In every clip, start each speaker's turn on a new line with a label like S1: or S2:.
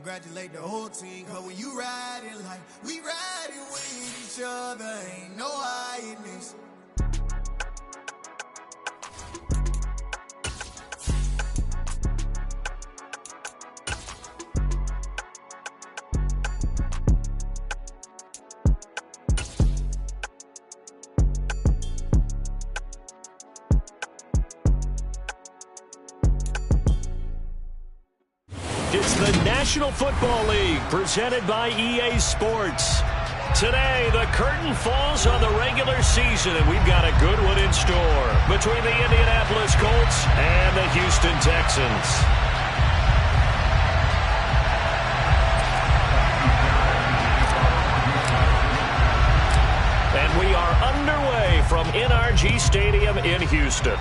S1: congratulate the whole team. Cause when you riding like we riding with each other, ain't no hiding this.
S2: It's the National Football League presented by EA Sports. Today, the curtain falls on the regular season, and we've got a good one in store between the Indianapolis Colts and the Houston Texans. And we are underway from NRG Stadium in Houston.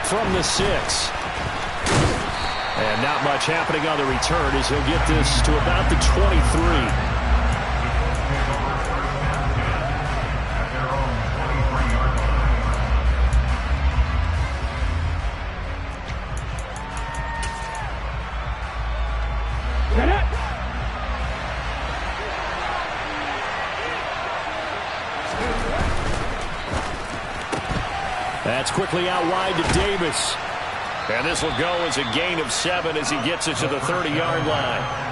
S2: From the 6. And not much happening on the return as he'll get this to about the 23. That's quickly out wide to Davis. And this will go as a gain of 7 as he gets it to the 30-yard line.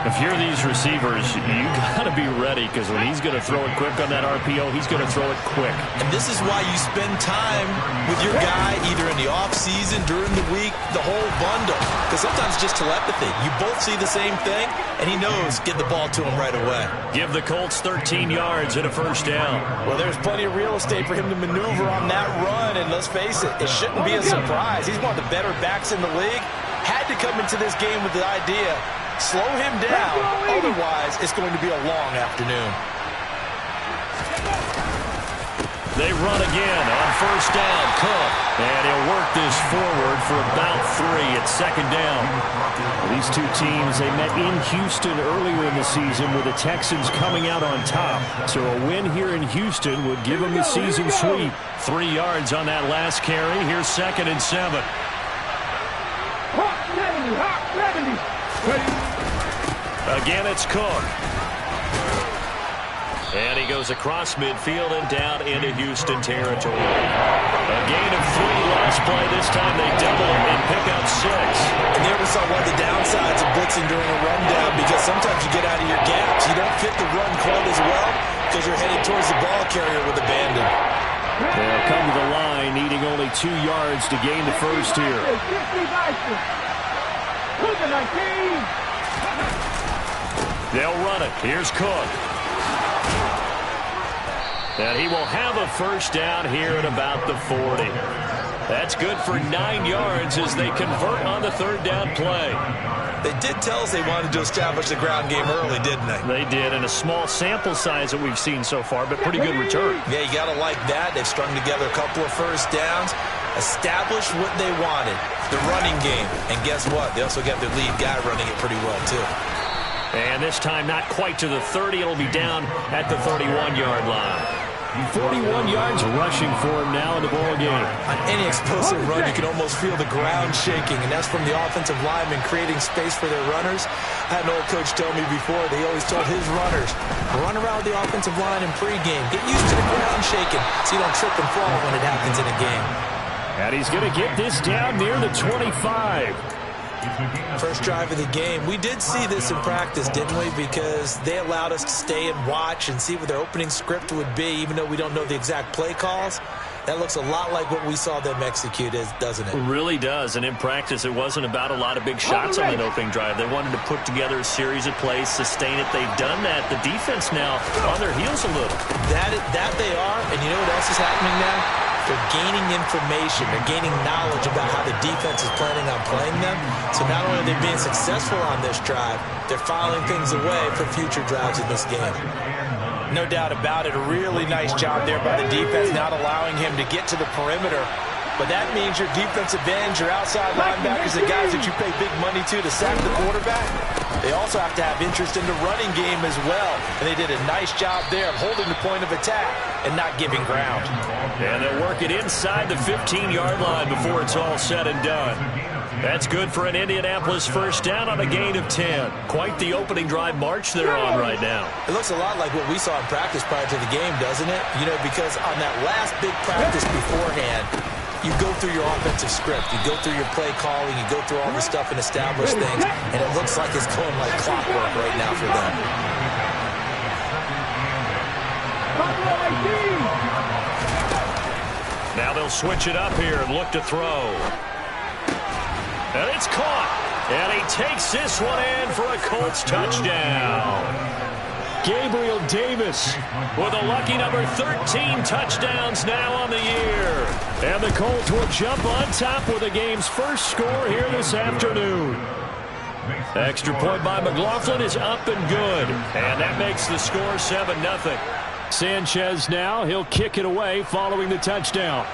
S2: If you're these receivers, you got to be ready because when he's going to throw it quick on that RPO, he's going to throw it quick.
S3: And this is why you spend time with your guy either in the offseason, during the week, the whole bundle. Because sometimes it's just telepathy. You both see the same thing, and he knows get the ball to him right away.
S2: Give the Colts 13 yards and a first down.
S4: Well, there's plenty of real estate for him to maneuver on that run, and let's face it, it shouldn't be a surprise. He's one of the better backs in the league. Had to come into this game with the idea, slow him down, otherwise it's going to be a long afternoon.
S2: They run again on first down. Cook. And he'll work this forward for about 3 at second down. These two teams, they met in Houston earlier in the season with the Texans coming out on top. So a win here in Houston would give them the season sweep. 3 yards on that last carry. Here's 2nd and 7. Again, it's Cook. And he goes across midfield and down into Houston territory. A gain of 3 last play. This time they double him and pick up 6.
S3: And there we saw one of the downsides of blitzing during a rundown, because sometimes you get out of your gaps. You don't fit the run quite as well because you're headed towards the ball carrier with abandon.
S2: They'll come to the line, needing only 2 yards to gain the first here. They'll run it. Here's Cook. And he will have a first down here at about the 40. That's good for 9 yards as they convert on the 3rd down play.
S3: They did tell us they wanted to establish the ground game early, didn't they?
S2: They did, and a small sample size that we've seen so far, but pretty good return.
S3: Yeah, you got to like that. They've strung together a couple of first downs, established what they wanted, the running game. And guess what? They also got their lead guy running it pretty well, too.
S2: And this time not quite to the 30. It'll be down at the 31-yard line. 41 yards rushing for him now in the ball game.
S3: On any explosive run, you can almost feel the ground shaking, and that's from the offensive linemen creating space for their runners. I had an old coach tell me before, they always told his runners, run around the offensive line in pregame. Get used to the ground shaking so you don't trip and fall when it happens in a game.
S2: And he's going to get this down near the 25.
S3: First drive of the game. We did see this in practice, didn't we? Because they allowed us to stay and watch and see what their opening script would be, even though we don't know the exact play calls. That looks a lot like what we saw them execute, doesn't it?
S2: It really does. And in practice, it wasn't about a lot of big shots on that opening drive. They wanted to put together a series of plays, sustain it. They've done that. The defense now on their heels a little.
S3: That they are. And you know what else is happening now? They're gaining information. They're gaining knowledge about how the defense is planning on playing them. So not only are they being successful on this drive, they're filing things away for future drives in this game.
S4: No doubt about it. A really nice job there by the defense, not allowing him to get to the perimeter. But that means your defensive ends, your outside linebackers, the guys that you pay big money to sack the quarterback, they also have to have interest in the running game as well. And they did a nice job there of holding the point of attack and not giving ground.
S2: And they'll work it inside the 15-yard line before it's all said and done. That's good for an Indianapolis first down on a gain of 10. Quite the opening drive march they're on right now.
S4: It looks a lot like what we saw in practice prior to the game, doesn't it? You know, because on that last big practice beforehand, you go through your offensive script, you go through your play calling, you go through all the stuff and establish things, and it looks like it's going like clockwork right now for them.
S2: Now they'll switch it up here and look to throw. And it's caught. And he takes this one in for a Colts touchdown. Gabriel Davis with a lucky number 13 touchdowns now on the year. And the Colts will jump on top with the game's first score here this afternoon. Extra point by McLaughlin is up and good. And that makes the score 7-0. Sanchez now, he'll kick it away following the touchdown.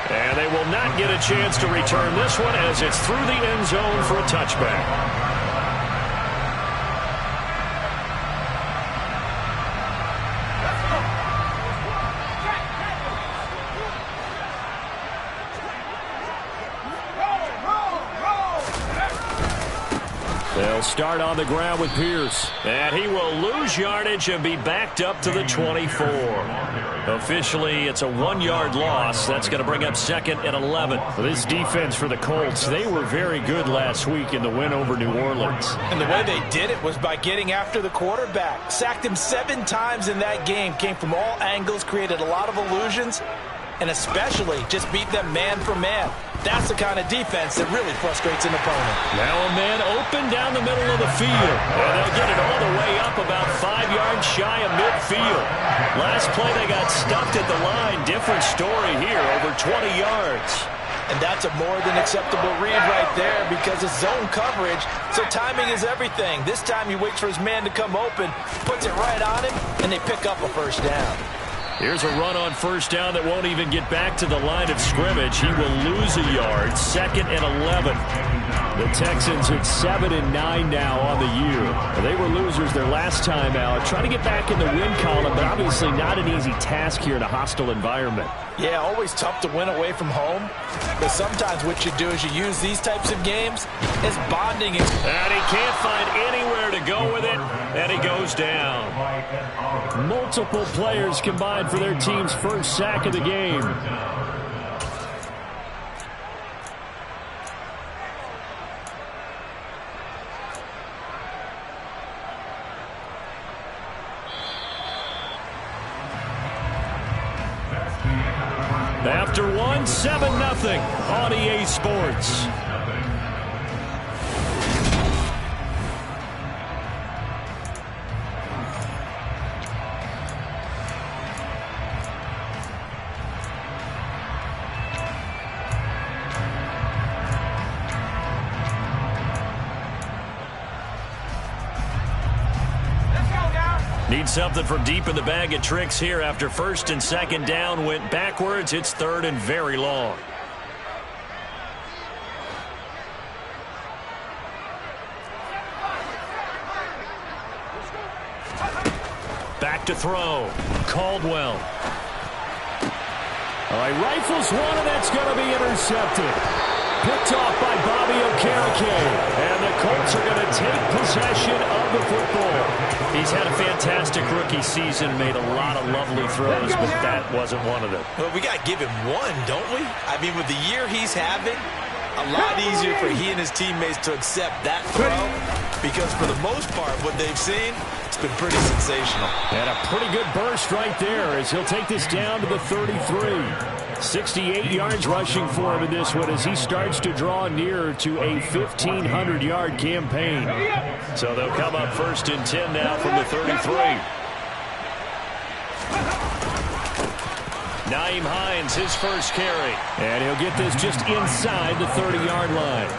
S2: And they will not get a chance to return this one as it's through the end zone for a touchback. They'll start on the ground with Pierce. And he will lose yardage and be backed up to the 24. Officially, it's a 1-yard loss. That's going to bring up 2nd and 11. This defense for the Colts, they were very good last week in the win over New Orleans.
S4: And the way they did it was by getting after the quarterback. Sacked him 7 times in that game. Came from all angles, created a lot of illusions, and especially just beat them man for man. That's the kind of defense that really frustrates an opponent.
S2: Now a man open down the middle of the field. And they'll get it all the way up about 5 yards shy of midfield. Last play they got stuffed at the line. Different story here, over 20 yards.
S4: And that's a more than acceptable read right there because it's zone coverage, so timing is everything. This time he waits for his man to come open, puts it right on him, and they pick up a first down.
S2: Here's a run on first down that won't even get back to the line of scrimmage. He will lose a yard. 2nd and 11. The Texans at 7-9 now on the year. They were losers their last time out. Trying to get back in the win column, but obviously not an easy task here in a hostile environment.
S4: Yeah, always tough to win away from home. But sometimes what you do is you use these types of games as bonding.
S2: And he can't find anywhere to go with it, and he goes down. Multiple players combined for their team's first sack of the game. After one, 7-0 on EA Sports. Need something from deep in the bag of tricks here after 1st and 2nd down went backwards. It's 3rd and very long. Back to throw. Caldwell. All right, rifles one, and that's going to be intercepted. Picked off by Bobby Okereke. And the Colts are going to take possession of the football. He's had a fantastic rookie season, made a lot of lovely throws, but that wasn't one of them.
S4: Well, we got to give him one, don't we? I mean, with the year he's having, a lot easier for he and his teammates to accept that throw because for the most part, what they've seen, it's been pretty sensational.
S2: And a pretty good burst right there as he'll take this down to the 33. 68 yards rushing for him in this one as he starts to draw nearer to a 1,500-yard campaign. So they'll come up 1st and 10 now from the 33. Nyheim Hines, his first carry. And he'll get this just inside the 30-yard line.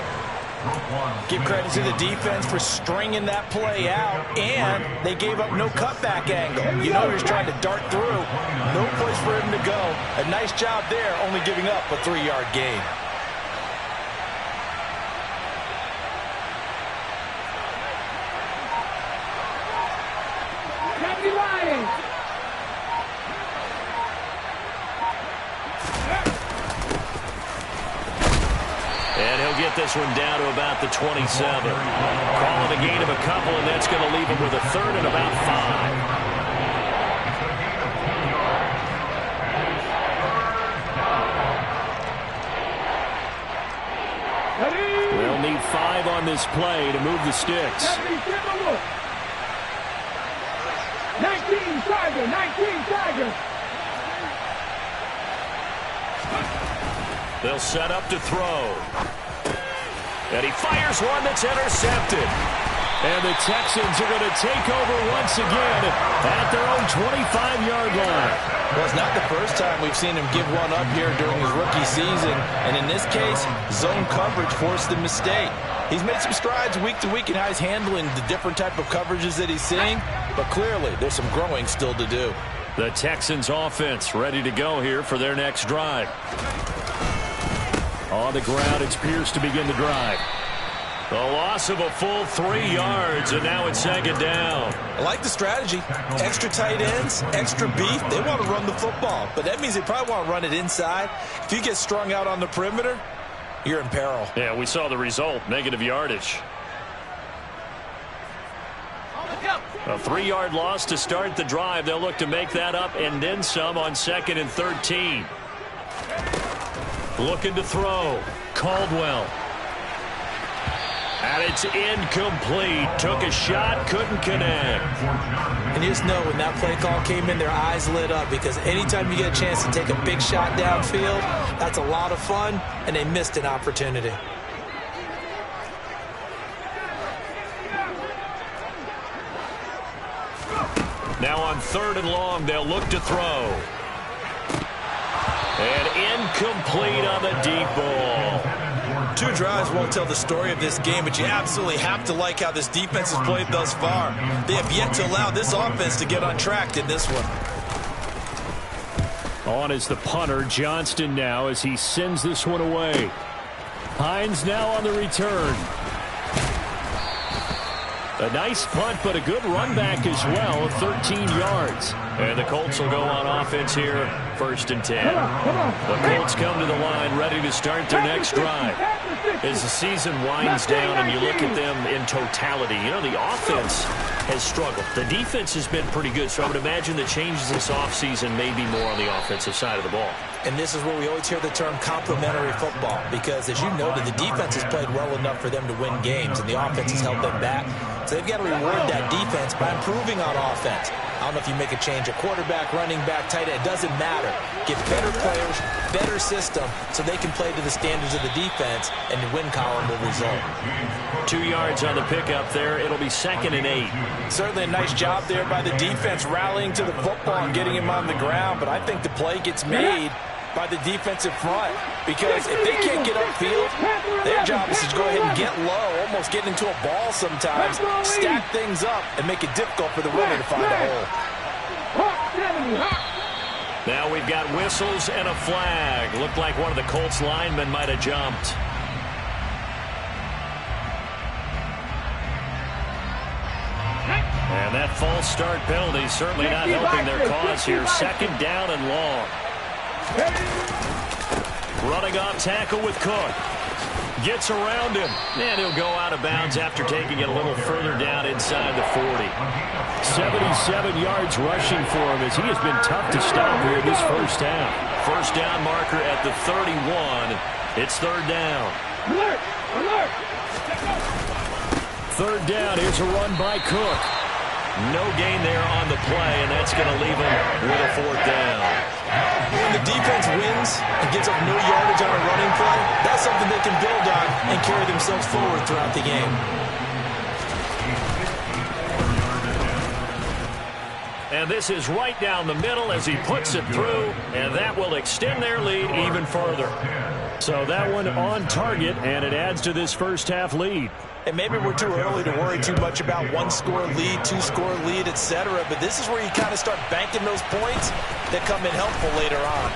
S4: Give credit to the defense for stringing that play out, and they gave up no cutback angle. You know he was trying to dart through. No place for him to go. A nice job there, only giving up a 3-yard gain.
S2: get this one down to about the 27. Call it a gain of a couple, and that's going to leave them with a third and about 5. They'll need 5 on this play to move the sticks.
S5: 19 Tiger.
S2: They'll set up to throw. And he fires one that's intercepted. And the Texans are going to take over once again at their own 25-yard line.
S4: Well, it's not the first time we've seen him give one up here during his rookie season. And in this case, zone coverage forced the mistake. He's made some strides week to week in how he's handling the different type of coverages that he's seeing. But clearly, there's some growing still to do.
S2: The Texans offense ready to go here for their next drive. On the ground, it's Pierce to begin the drive. The loss of a full 3 yards, and now it's second down.
S4: I like the strategy. Extra tight ends, extra beef. They want to run the football, but that means they probably want to run it inside. If you get strung out on the perimeter, you're in peril.
S2: Yeah, we saw the result, negative yardage. A 3-yard loss to start the drive. They'll look to make that up and then some on 2nd and 13. Looking to throw. Caldwell. And it's incomplete. Took a shot, couldn't connect.
S4: And you just know when that play call came in, their eyes lit up, because anytime you get a chance to take a big shot downfield, that's a lot of fun, and they missed an opportunity.
S2: Now on 3rd and long, they'll look to throw. And incomplete on the deep ball.
S4: 2 drives won't tell the story of this game, but you absolutely have to like how this defense has played thus far. They have yet to allow this offense to get untracked in this one.
S2: On is the punter, Johnston now, as he sends this one away. Hines now on the return. A nice punt, but a good run back as well, 13 yards. And the Colts will go on offense here, 1st and 10. The Colts come to the line, ready to start their next drive. As the season winds down and you look at them in totality, you know, the offense has struggled. The defense has been pretty good, so I would imagine the changes this offseason may be more on the offensive side of the ball.
S4: And this is where we always hear the term complementary football, because as you noted, the defense has played well enough for them to win games, and the offense has held them back. So they've got to reward that defense by improving on offense. I don't know if you make a change, a quarterback, running back, tight end, it doesn't matter. Get better players, better system, so they can play to the standards of the defense, and the win column will result.
S2: 2 yards on the pickup there. It'll be 2nd and 8.
S4: Certainly a nice job there by the defense, rallying to the football and getting him on the ground, but I think the play gets made by the defensive front, because if they can't get upfield, their job is to go ahead and get low, almost get into a ball sometimes, stack things up, and make it difficult for the runner to find a hole.
S2: Now we've got whistles and a flag. Looked like one of the Colts linemen might have jumped. And that false start penalty certainly not helping their cause here. 2nd down and long. Running off tackle with Cook. Gets around him, and he'll go out of bounds after taking it a little further down inside the 40. 77 yards rushing for him, as he has been tough to stop here in this first half. First down marker at the 31. It's 3rd down.
S5: Alert! Alert!
S2: 3rd down. Here's a run by Cook. No gain there on the play, and that's going to leave him with a 4th down.
S4: When the defense wins and gets up no yardage on a running play, that's something they can build on and carry themselves forward throughout the game.
S2: And this is right down the middle as he puts it through, and that will extend their lead even further. So that one on target, and it adds to this first half lead.
S4: And maybe we're too early to worry too much about 1-score lead, 2-score lead, etc. But this is where you kind of start banking those points that come in helpful later on.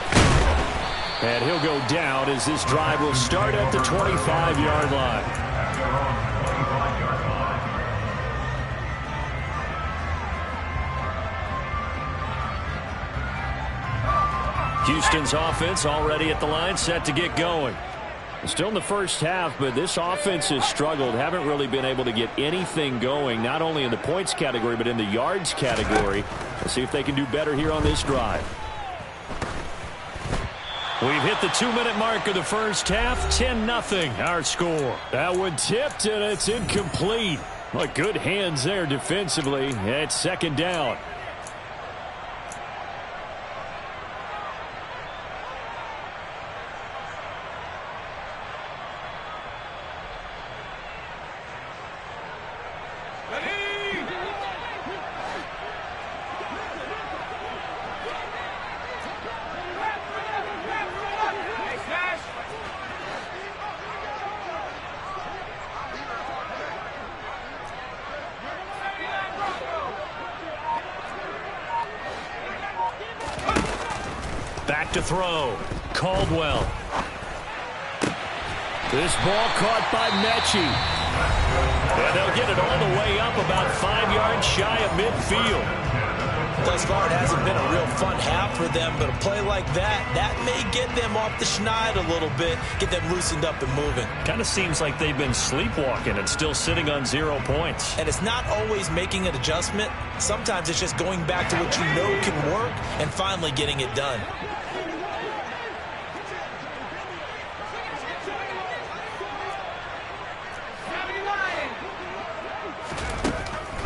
S2: And he'll go down as this drive will start at the 25-yard line. Houston's offense already at the line, set to get going. Still in the first half, but this offense has struggled. Haven't really been able to get anything going, not only in the points category, but in the yards category. Let's see if they can do better here on this drive. We've hit the 2-minute mark of the first half. 10-0 our score. That one tipped, and it's incomplete. Well, good hands there defensively. It's second down. Back to throw. Caldwell. This ball caught by Mechie. And they'll get it all the way up about 5 yards shy of midfield.
S4: Thus far, it hasn't been a real fun half for them, but a play like that may get them off the schneid a little bit, get them loosened up and moving.
S2: Kind of seems like they've been sleepwalking and still sitting on 0 points.
S4: And it's not always making an adjustment. Sometimes it's just going back to what you know can work and finally getting it done.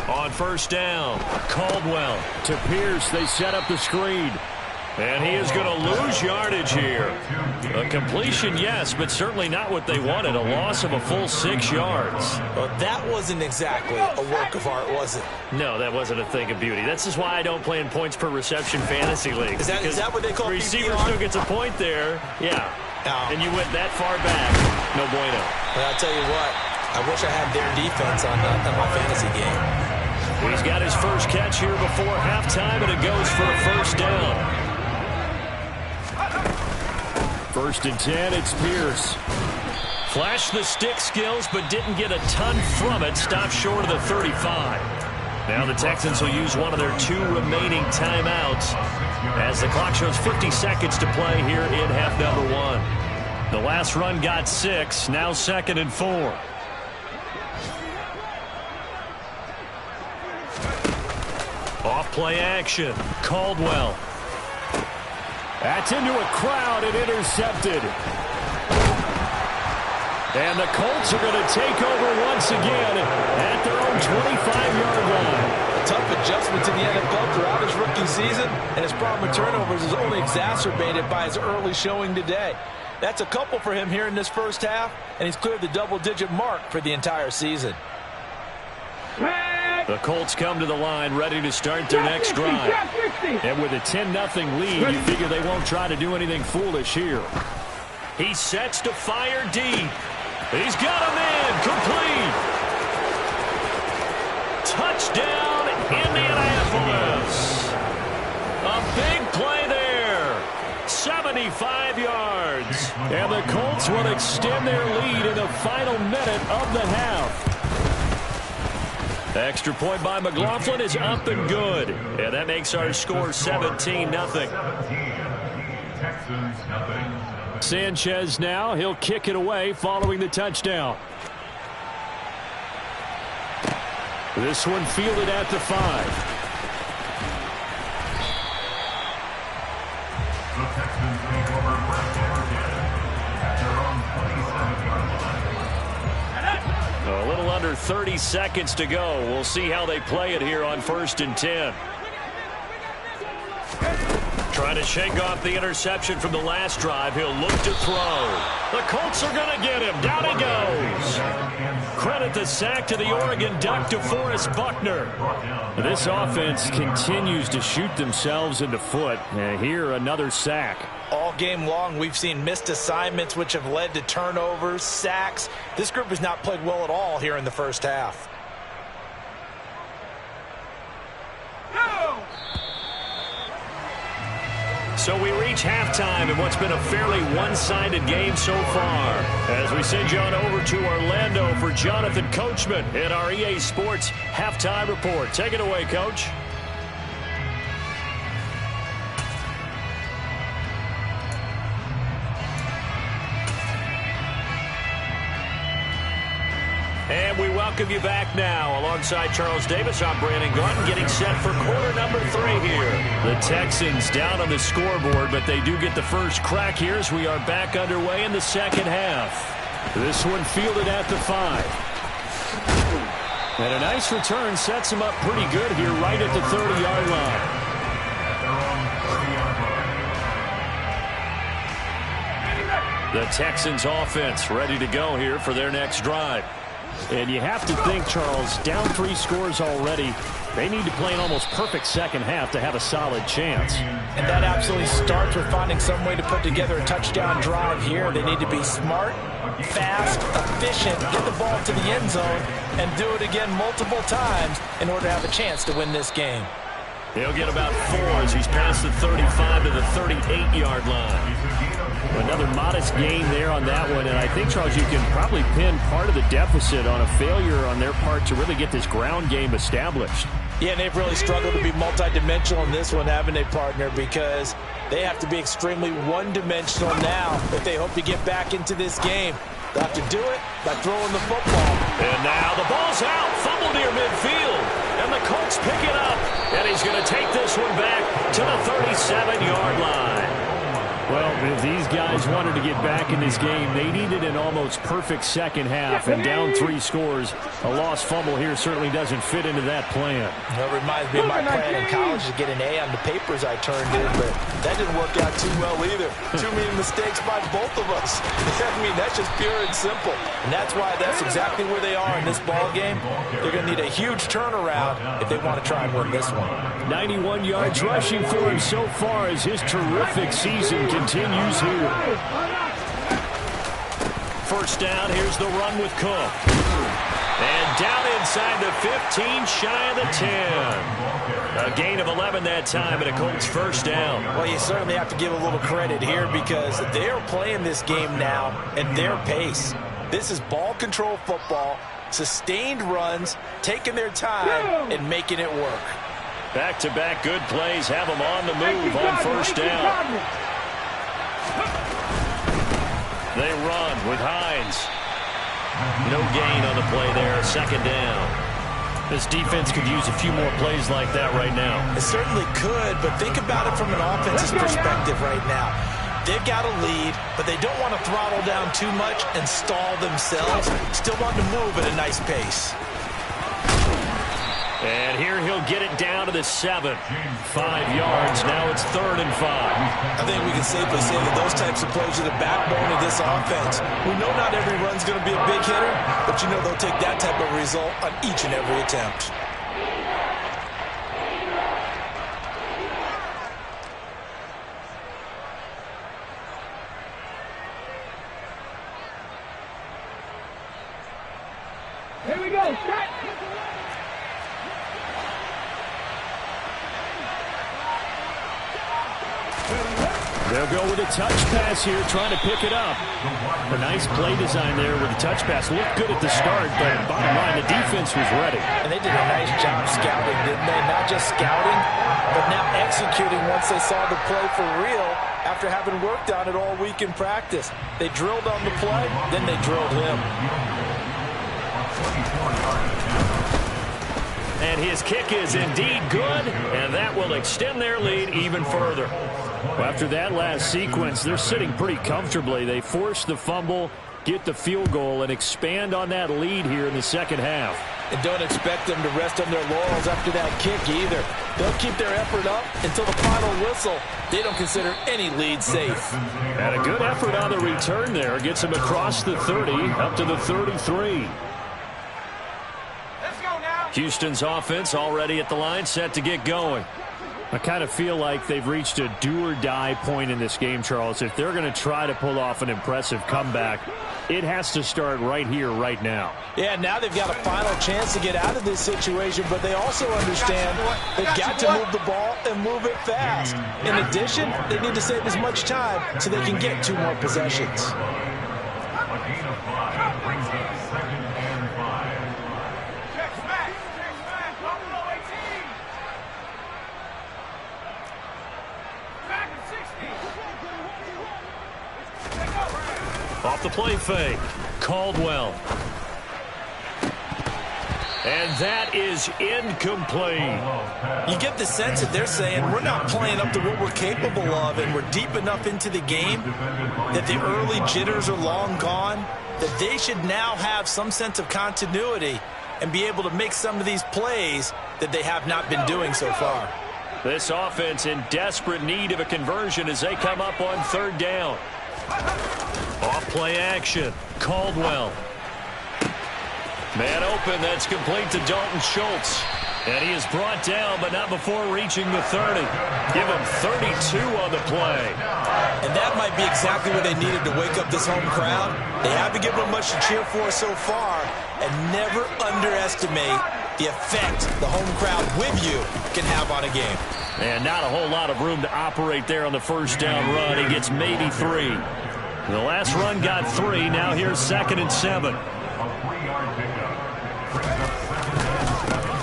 S2: On first down, Caldwell to Pierce. They set up the screen. And he is going to lose yardage here. A completion, yes, but certainly not what they wanted. A loss of a full 6 yards.
S4: Well, that wasn't exactly a work of art, was it?
S2: No, that wasn't a thing of beauty. This is why I don't play in points per reception fantasy league.
S4: Is that what they call
S2: the receiver
S4: PPR?
S2: still gets a point there. Yeah.
S4: Oh.
S2: And you went that far back. No bueno.
S4: Well, I'll tell you what. I wish I had their defense on my fantasy game.
S2: He's got his first catch here before halftime, and it goes for a first down. First and 10, it's Pierce. Flashed the stick skills, but didn't get a ton from it. Stopped short of the 35. Now the Texans will use one of their 2 remaining timeouts as the clock shows 50 seconds to play here in half number 1. The last run got 6, now 2nd and 4. Off play action. Caldwell. That's into a crowd and intercepted. And the Colts are going to take over once again at their own 25-yard line.
S4: A tough adjustment to the NFL throughout his rookie season, and his problem with turnovers is only exacerbated by his early showing today. That's a couple for him here in this first half, and he's cleared the double-digit mark for the entire season.
S2: The Colts come to the line ready to start their next drive. And with a 10-0 lead, you figure they won't try to do anything foolish here. He sets to fire deep. He's got him in. Complete. Touchdown, Indianapolis. A big play there. 75 yards. And the Colts will extend their lead in the final minute of the half. Extra point by McLaughlin is up and good. And that makes our score 17-0. Sanchez now. He'll kick it away following the touchdown. This one fielded at the 5. A little under 30 seconds to go. We'll see how they play it here on 1st and 10. Trying to shake off the interception from the last drive. He'll look to throw. The Colts are going to get him. Down he goes. Credit the sack to the Oregon Duck, DeForest Buckner. This offense continues to shoot themselves in the foot. And here, another sack.
S4: All game long, we've seen missed assignments, which have led to turnovers, sacks. This group has not played well at all here in the first half.
S2: So we reach halftime in what's been a fairly one-sided game so far. As we send you on over to Orlando for Jonathan Coachman in our EA Sports Halftime Report. Take it away, Coach. We welcome you back now. Alongside Charles Davis, I'm Brandon Gordon, getting set for quarter number 3 here. The Texans down on the scoreboard, but they do get the first crack here as we are back underway in the second half. This one fielded at the 5. And a nice return sets him up pretty good here right at the 30-yard line. The Texans offense ready to go here for their next drive. And you have to think, Charles, down 3 scores already. They need to play an almost perfect second half to have a solid chance.
S4: And that absolutely starts with finding some way to put together a touchdown drive here. They need to be smart, fast, efficient, get the ball to the end zone, and do it again multiple times in order to have a chance to win this game.
S2: He'll get about 4 as he's past the 35 to the 38-yard line. Another modest gain there on that one, and I think, Charles, you can probably pin part of the deficit on a failure on their part to really get this ground game established.
S4: Yeah, and they've really struggled to be multidimensional in this one, haven't they, partner? Because they have to be extremely one-dimensional now if they hope to get back into this game. They'll have to do it by throwing the football.
S2: And now the ball's out, fumble near midfield, and the Colts pick it up, and he's going to take this one back to the 37-yard line. Well, if these guys wanted to get back in this game, they needed an almost perfect second half, and down 3 scores. A lost fumble here certainly doesn't fit into that plan.
S4: Well, it reminds me of my plan in college to get an A on the papers I turned in, but that didn't work out too well either. Too many mistakes by both of us. I mean, that's just pure and simple. And that's why that's exactly where they are in this ball game. They're going to need a huge turnaround if they want to try and win this one.
S2: 91 yards rushing for him so far as his terrific season continues here. First down, here's the run with Cook. And down inside the 15, shy of the 10. A gain of 11 that time, and a Colts first down.
S4: Well, you certainly have to give a little credit here because they're playing this game now at their pace. This is ball control football, sustained runs, taking their time, and making it work.
S2: Back-to-back good plays have them on the move on first down. They run with Hines. No gain on the play there, second down. This defense could use a few more plays like that right now.
S4: It certainly could, but think about it from an offensive perspective right now. They've got a lead, but they don't want to throttle down too much and stall themselves. Still want to move at a nice pace.
S2: And here he'll get it down to the 7. 5 yards. Now it's 3rd and 5.
S4: I think we can safely say that those types of plays are the backbone of this offense. We know not every run's going to be a big hitter, but you know they'll take that type of result on each and every attempt.
S5: Here we go, set.
S2: They'll go with a touch pass here, trying to pick it up. A nice play design there with the touch pass. Looked good at the start, but bottom line, the defense was ready.
S4: And they did a nice job scouting, didn't they? Not just scouting, but now executing once they saw the play for real after having worked on it all week in practice. They drilled on the play, then they drilled him.
S2: And his kick is indeed good, and that will extend their lead even further. Well, after that last sequence, they're sitting pretty comfortably. They force the fumble, get the field goal, and expand on that lead here in the second half.
S4: And don't expect them to rest on their laurels after that kick either. They'll keep their effort up until the final whistle. They don't consider any lead safe.
S2: And a good effort on the return there. Gets them across the 30, up to the 33. Houston's offense already at the line, set to get going. I kind of feel like they've reached a do-or-die point in this game, Charles. If they're going to try to pull off an impressive comeback, it has to start right here, right now.
S4: Yeah, now they've got a final chance to get out of this situation, but they also understand they've got to move the ball and move it fast. In addition, they need to save as much time so they can get 2 more possessions.
S2: Off the play fake, Caldwell. And that is incomplete.
S4: You get the sense that they're saying we're not playing up to what we're capable of, and we're deep enough into the game that the early jitters are long gone, that they should now have some sense of continuity and be able to make some of these plays that they have not been doing so far.
S2: This offense in desperate need of a conversion as they come up on third down. Off play action. Caldwell. Man open, that's complete to Dalton Schultz. And he is brought down, but not before reaching the 30. Give him 32 on the play.
S4: And that might be exactly what they needed to wake up this home crowd. They haven't given them much to cheer for so far, and never underestimate the effect the home crowd with you can have on a game.
S2: And not a whole lot of room to operate there on the first down run. He gets maybe 3. The last run got 3. Now here's 2nd and 7.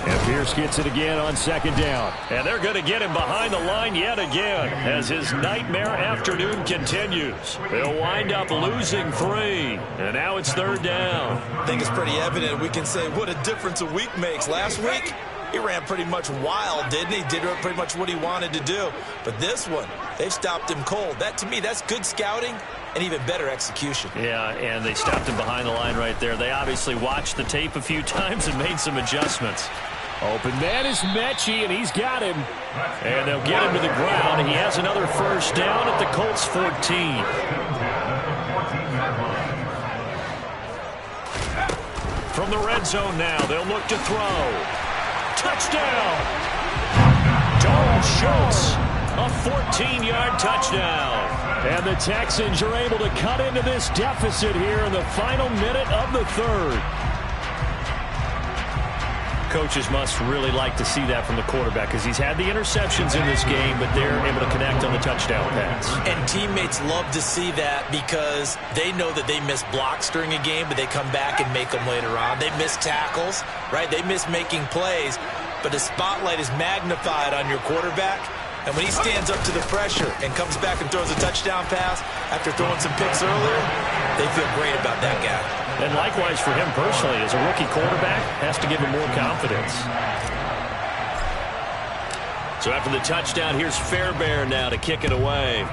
S2: And Pierce gets it again on 2nd down. And they're going to get him behind the line yet again as his nightmare afternoon continues. They'll wind up losing 3. And now it's 3rd down.
S4: I think it's pretty evident. We can say what a difference a week makes. Last week, he ran pretty much wild, didn't he? Did pretty much what he wanted to do. But this one, they've stopped him cold. That, to me, that's good scouting and even better execution.
S2: Yeah, and they stopped him behind the line right there. They obviously watched the tape a few times and made some adjustments. Open man is Mechie, and he's got him. And they'll get him to the ground. He has another first down at the Colts 14. From the red zone now, they'll look to throw. Touchdown! Dalton Schultz, a 14-yard touchdown. And the Texans are able to cut into this deficit here in the final minute of the 3rd. Coaches must really like to see that from the quarterback because he's had the interceptions in this game, but they're able to connect on the touchdown pass.
S4: And teammates love to see that because they know that they miss blocks during a game, but they come back and make them later on. They miss tackles, right? They miss making plays, but the spotlight is magnified on your quarterback. And when he stands up to the pressure and comes back and throws a touchdown pass after throwing some picks earlier, they feel great about that guy.
S2: And likewise for him personally, as a rookie quarterback, has to give him more confidence. So after the touchdown, here's Fairbairn now to kick it away.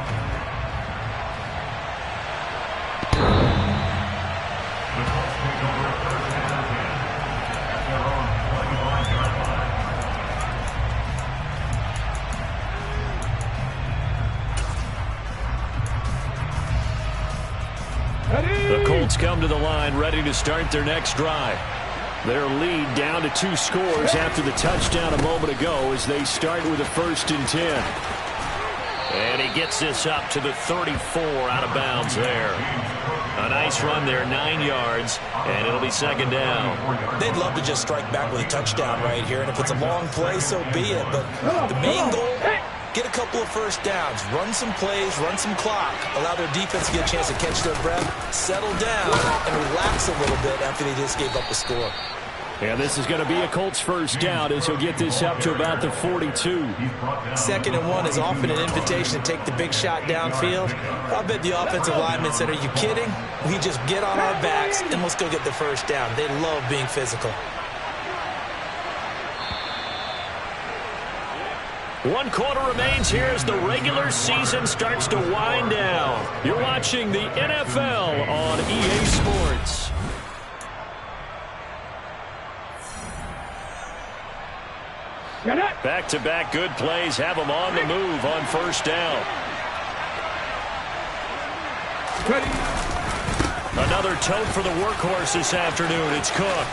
S2: The Colts come to the line ready to start their next drive. Their lead down to 2 scores after the touchdown a moment ago as they start with a 1st and 10. And he gets this up to the 34 out of bounds there. A nice run there, 9 yards, and it'll be 2nd down.
S4: They'd love to just strike back with a touchdown right here, and if it's a long play, so be it. But the main goal, get a couple of first downs, run some plays, run some clock, allow their defense to get a chance to catch their breath, settle down, and relax a little bit after they just gave up the score.
S2: And this is going to be a Colts 1st down as he'll get this up to about the 42.
S4: 2nd and 1 is often an invitation to take the big shot downfield. I bet the offensive lineman said, are you kidding? We just get on our backs and let's go get the first down. They love being physical.
S2: 1 quarter remains here as the regular season starts to wind down. You're watching the NFL on EA Sports. Back-to-back good plays have them on the move on 1st down. Another tote for the workhorse this afternoon. It's Cook.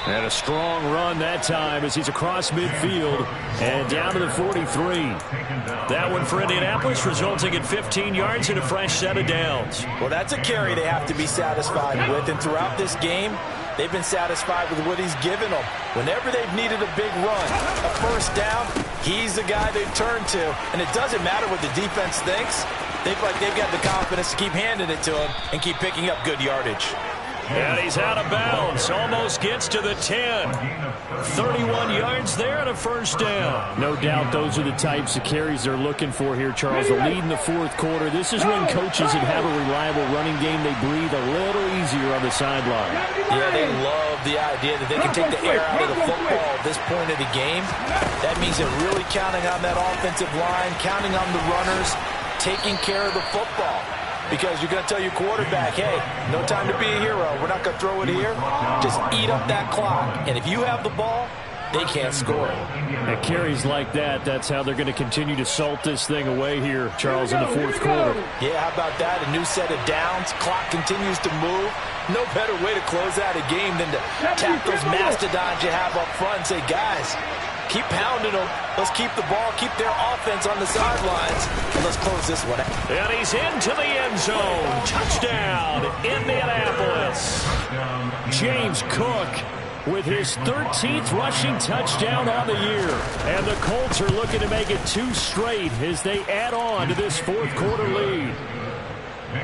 S2: And a strong run that time as he's across midfield and down to the 43. That one for Indianapolis resulting in 15 yards and a fresh set of downs.
S4: Well, that's a carry they have to be satisfied with. And throughout this game, they've been satisfied with what he's given them. Whenever they've needed a big run, a 1st down, he's the guy they've turned to. And it doesn't matter what the defense thinks. They've got the confidence to keep handing it to him and keep picking up good yardage.
S2: And he's out of bounds. Almost gets to the 10. 31 yards there and a first down. No doubt those are the types of carries they're looking for here, Charles. The lead in the fourth quarter. This is when coaches that have a reliable running game, they breathe a little easier on the sideline.
S4: Yeah, they love the idea that they can take the air out of the football at this point of the game. That means they're really counting on that offensive line, counting on the runners, taking care of the football. Because you're going to tell your quarterback, hey, no time to be a hero. We're not going to throw it here. Just eat up that clock. And if you have the ball, they can't score.
S2: At carries like that, that's how they're going to continue to salt this thing away here, Charles, in the fourth quarter.
S4: Yeah, how about that? A new set of downs. Clock continues to move. No better way to close out a game than to tap those mastodons you have up front and say, guys, keep pounding them. Let's keep the ball, keep their offense on the sidelines, and let's close this one out.
S2: And he's into the end zone. Touchdown, Indianapolis. James Cook with his 13th rushing touchdown on the year. And the Colts are looking to make it 2 straight as they add on to this fourth quarter lead.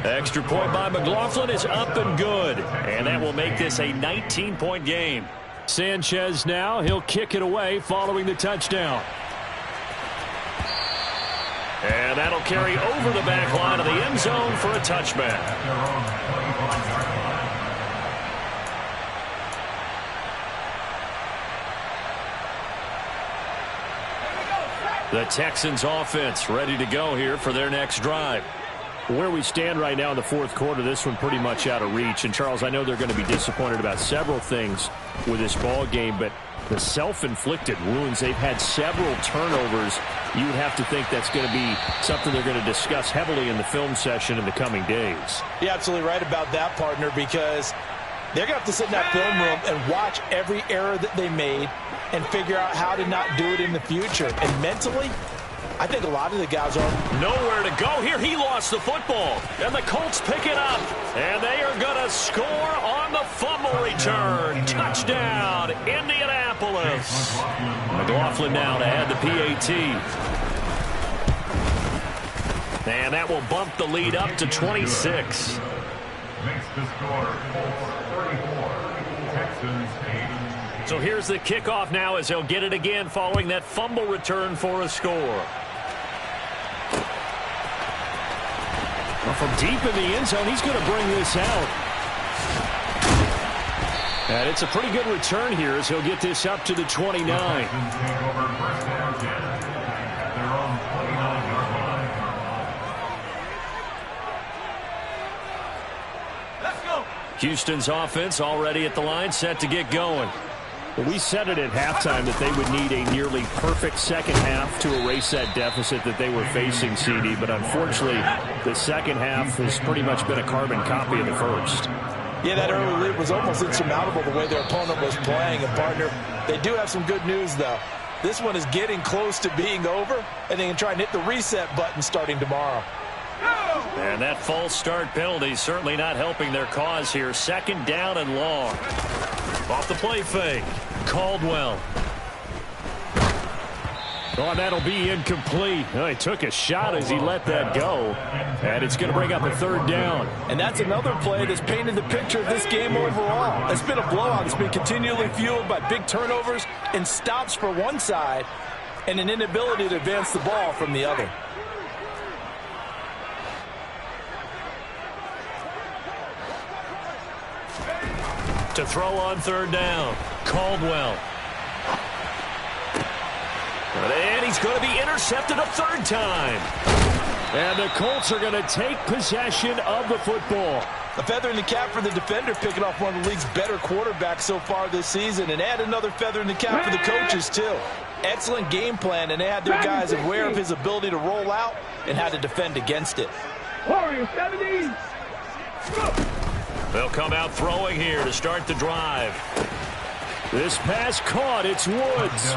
S2: Extra point by McLaughlin is up and good. And that will make this a 19-point game. Sanchez now, he'll kick it away following the touchdown. And that'll carry over the back line of the end zone for a touchback. The Texans offense ready to go here for their next drive. Where we stand right now in the fourth quarter, this one pretty much out of reach. And, Charles, I know they're going to be disappointed about several things with this ball game, but the self-inflicted wounds, they've had several turnovers. You would have to think that's going to be something they're going to discuss heavily in the film session in the coming days.
S4: You're absolutely right about that, partner, because they're going to have to sit in that film room and watch every error that they made and figure out how to not do it in the future. And mentally, I think a lot of the guys are
S2: nowhere to go here. He lost the football, and the Colts pick it up, and they are going to score on the fumble return. Touchdown, Indianapolis. McLaughlin now to add the PAT. And that will bump the lead up to 26.
S6: Makes the score 34. Texans 80.
S2: So here's the kickoff now as they'll get it again following that fumble return for a score. Well, from deep in the end zone, he's going to bring this out. And it's a pretty good return here as he'll get this up to the 29. Houston's offense already at the line, set to get going. Well, we said it at halftime that they would need a nearly perfect second half to erase that deficit that they were facing, CD. But unfortunately, the second half has pretty much been a carbon copy of the first.
S4: Yeah, that early lead was almost insurmountable the way their opponent was playing. And, partner, they do have some good news, though. This one is getting close to being over, and they can try and hit the reset button starting tomorrow.
S2: And that false start penalty certainly not helping their cause here. Second down and long. Off the play fake. Caldwell. Oh, that'll be incomplete. Oh, he took a shot as he let that go. And it's going to bring up a third down.
S4: And that's another play that's painted the picture of this game overall. It's been a blowout. It's been continually fueled by big turnovers and stops for one side and an inability to advance the ball from the other.
S2: To throw on third down. Caldwell. And he's going to be intercepted a third time. And the Colts are going to take possession of the football.
S4: A feather in the cap for the defender, picking off one of the league's better quarterbacks so far this season, and add another feather in the cap for the coaches, too. Excellent game plan, and they had their guys aware of his ability to roll out and how to defend against it.
S5: Warriors 70.
S2: They'll come out throwing here to start the drive. This pass caught. It's Woods.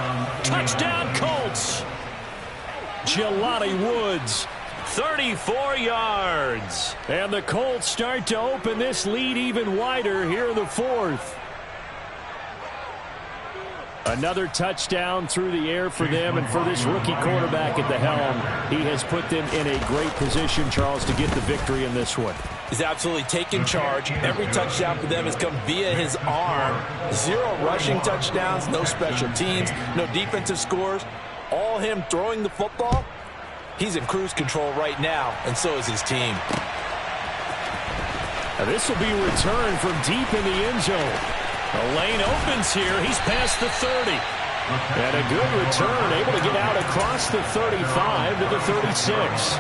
S2: Touchdown, Colts. Jelani Woods, 34 yards. And the Colts start to open this lead even wider here in the fourth. Another touchdown through the air for them, and for this rookie quarterback at the helm, he has put them in a great position, Charles, to get the victory in this one.
S4: He's absolutely taken charge. Every touchdown for them has come via his arm. 0 rushing touchdowns, no special teams, no defensive scores. All him throwing the football. He's in cruise control right now, and so is his team.
S2: Now this will be returned from deep in the end zone. The lane opens here. He's past the 30. And a good return, able to get out across the 35 to the 36.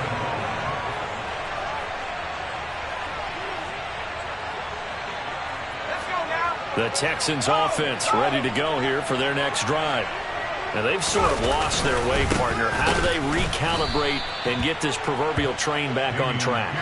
S2: The Texans offense ready to go here for their next drive. Now they've sort of lost their way, partner. How do they recalibrate and get this proverbial train back on track?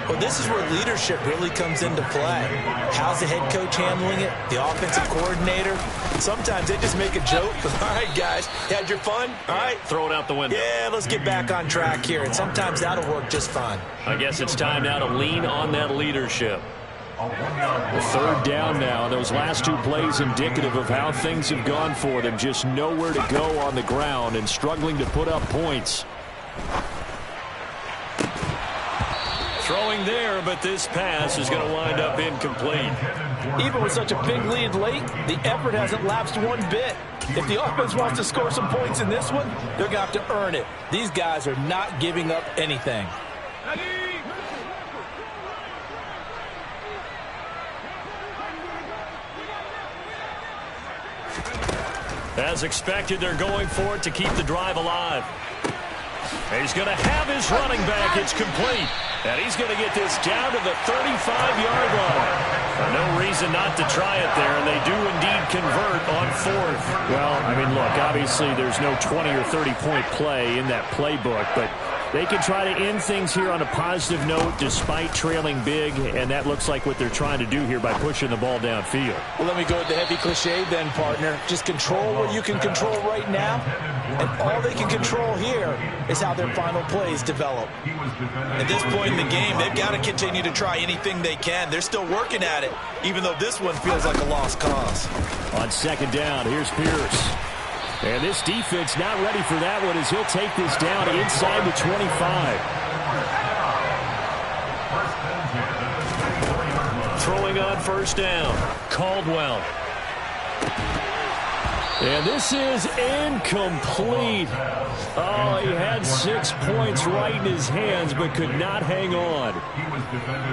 S4: Well, this is where leadership really comes into play. How's the head coach handling it? The offensive coordinator? Sometimes they just make a joke. All right, guys, had your fun? All right.
S2: Throw it out the window.
S4: Yeah, let's get back on track here. And sometimes that'll work just fine.
S2: I guess it's time now to lean on that leadership. The third down now. Those last 2 plays indicative of how things have gone for them. Just nowhere to go on the ground and struggling to put up points. Throwing there, but this pass is going to wind up incomplete.
S4: Even with such a big lead late, the effort hasn't lapsed one bit. If the offense wants to score some points in this one, they're going to have to earn it. These guys are not giving up anything.
S2: As expected, they're going for it to keep the drive alive. He's going to have his running back. It's complete. And he's going to get this down to the 35-yard line. No reason not to try it there, and they do indeed convert on 4th. Well, I mean, look, obviously there's no 20 or 30-point play in that playbook, but they can try to end things here on a positive note despite trailing big, and that looks like what they're trying to do here by pushing the ball downfield.
S4: Well, let me go with the heavy cliche then, partner. Just control what you can control right now, and all they can control here is how their final plays develop.
S7: At this point in the game, they've got to continue to try anything they can. They're still working at it, even though this one feels like a lost cause.
S2: On second down, here's Pierce. And this defense not ready for that one as he'll take this down inside the 25. Throwing on first down, Caldwell. And this is incomplete. Oh, he had 6 points right in his hands but could not hang on.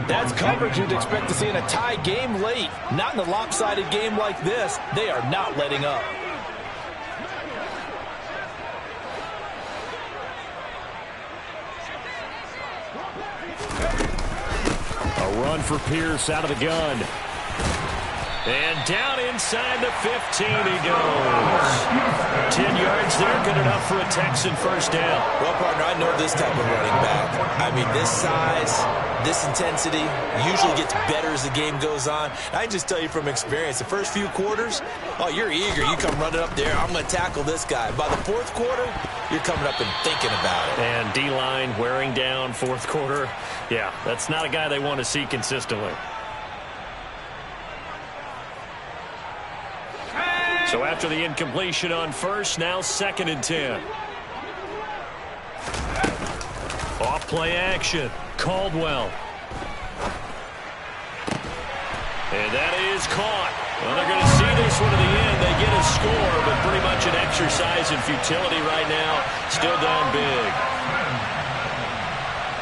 S4: That's coverage you'd expect to see in a tie game late. Not in a lopsided game like this. They are not letting up.
S2: A run for Pierce out of the gun. And down inside the 15 he goes. 10 yards there, good enough for a Texan first down.
S7: Well, partner, I know this type of running back. I mean, this size, this intensity usually gets better as the game goes on. I can just tell you from experience, the first few quarters, oh, you're eager. You come running up there, I'm going to tackle this guy. By the 4th quarter, you're coming up and thinking about it.
S2: And D-line wearing down 4th quarter. Yeah, that's not a guy they want to see consistently. So after the incompletion on first, now 2nd and 10. Off play action, Caldwell. And that is caught. Well, they're going to see this one to the end. They get a score, but pretty much an exercise in futility right now. Still down big.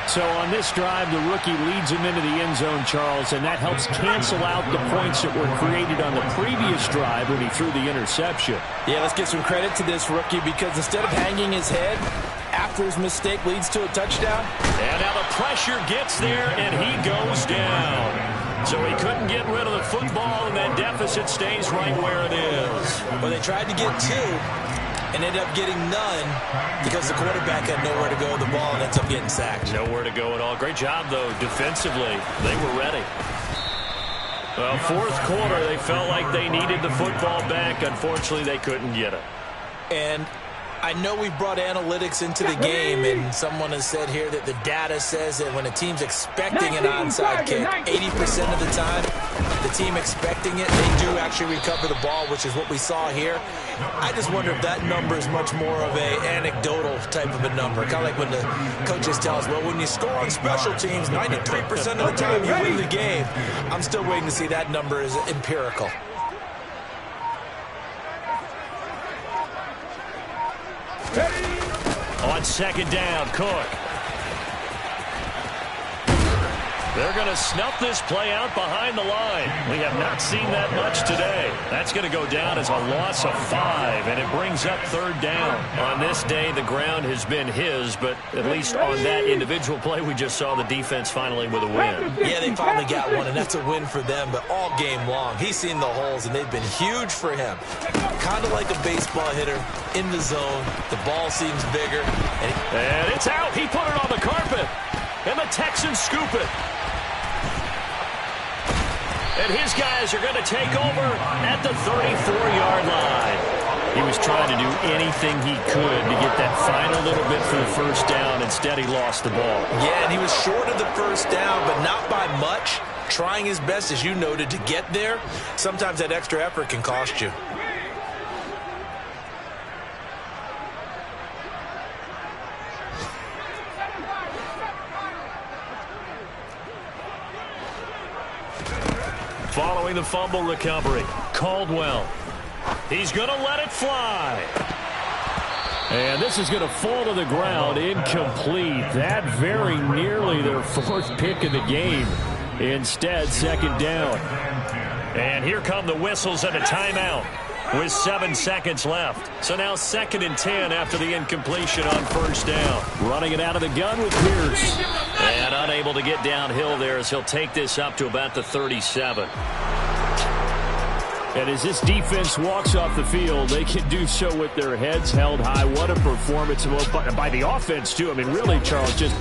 S2: So on this drive, the rookie leads him into the end zone, Charles, and that helps cancel out the points that were created on the previous drive when he threw the interception.
S4: Yeah, let's give some credit to this rookie because instead of hanging his head after his mistake leads to a touchdown.
S2: And now the pressure gets there, and he goes down. So he couldn't get rid of the football, and that deficit stays right where it is.
S7: Well, they tried to get 2. And ended up getting none because the quarterback had nowhere to go with the ball and ends up getting sacked.
S2: Nowhere to go at all. Great job, though, defensively. They were ready. Well, 4th quarter, they felt like they needed the football back. Unfortunately, they couldn't get it.
S7: And
S3: I know we've brought analytics into the game, and someone has said here that the data says that when a team's expecting an onside kick, 80% of the time, the team expecting it, they do actually recover the ball, which is what we saw here. I just wonder if that number is much more of a anecdotal type of a number, kind of like when the coaches tell us, well, when you score on special teams, 93% of the time you win the game. I'm still waiting to see that number is empirical.
S2: On second down, Cook. They're going to snuff this play out behind the line. We have not seen that much today. That's going to go down as a loss of 5, and it brings up third down. On this day, the ground has been his, but at least on that individual play, we just saw the defense finally with a win.
S3: Yeah, they finally got one, and that's a win for them, but all game long, he's seen the holes, and they've been huge for him. Kind of like a baseball hitter in the zone. The ball seems bigger.
S2: And it's out. He put it on the carpet, and the Texans scoop it. And his guys are going to take over at the 34-yard line. He was trying to do anything he could to get that final little bit for the first down. Instead, he lost the ball.
S3: Yeah, and he was short of the first down, but not by much. Trying his best, as you noted, to get there. Sometimes that extra effort can cost you.
S2: Following the fumble recovery, Caldwell. He's going to let it fly. And this is going to fall to the ground, incomplete. That very nearly their 4th pick of the game. Instead, second down. And here come the whistles and a timeout with 7 seconds left. So now 2nd and 10 after the incompletion on first down. Running it out of the gun with Pierce. And unable to get downhill there as he'll take this up to about the 37. And as this defense walks off the field, they can do so with their heads held high. What a performance by the offense, too. I mean, really, Charles, just